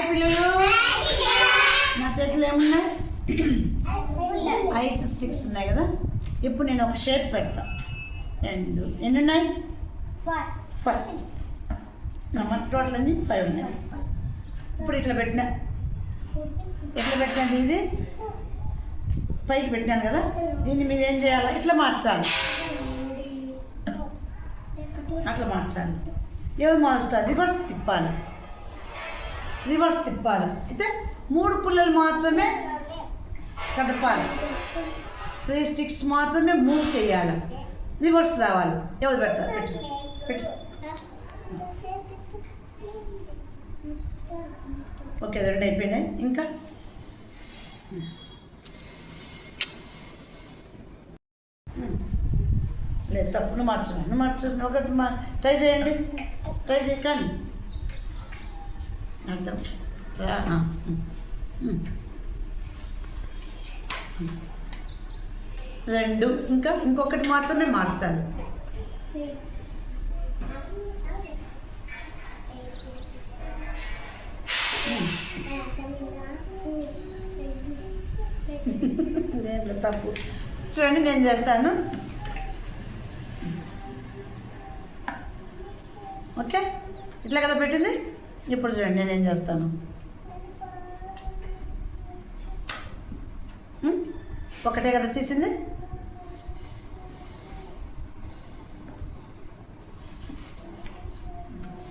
పిల్లలు నా చేతిలో ఏమున్నాయి? ఐస్ స్టిక్స్ ఉన్నాయి కదా. ఇప్పుడు నేను ఒక షేప్ పెడతా. రెండు ఎన్ని ఉన్నాయి? 5. నా టోటల్ అన్ని 5 ఉన్నాయి. ఇప్పుడు ఇట్లా పెట్టినా, ఇది పైకి పెట్టినాను కదా. దీన్ని మీరు ఏం చేయాలి? ఇట్లా మార్చాలి. అట్లా మార్చాలి. ఎవరు మారుస్తారు? రివర్స్ తిప్పాలి. అయితే 3 పుల్లలు మాత్రమే కదపాలి. 3 స్టిక్స్ మాత్రమే మూవ్ చేయాలి. రివర్స్ రావాలి. ఎవరు పెడతారు? పెట్టు. ఓకే, 2 అయిపోయినాయి. ఇంకా లేదు, తప్పును మార్చు. ఒకటి ట్రై చేయండి. కానీ అర్థం 2. ఇంకొకటి మాత్రమే మార్చాలి. తప్పు. చూడండి, నేను చేస్తాను. ఓకే, ఇట్లా కదా పెట్టింది. ఇప్పుడు చూడండి నేనేం చేస్తాను. ఒకటే కదా తీసింది.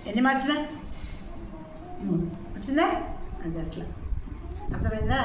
ఎన్ని మార్చినా? 3 వచ్చిందా? అది అట్లా అర్థమైందా?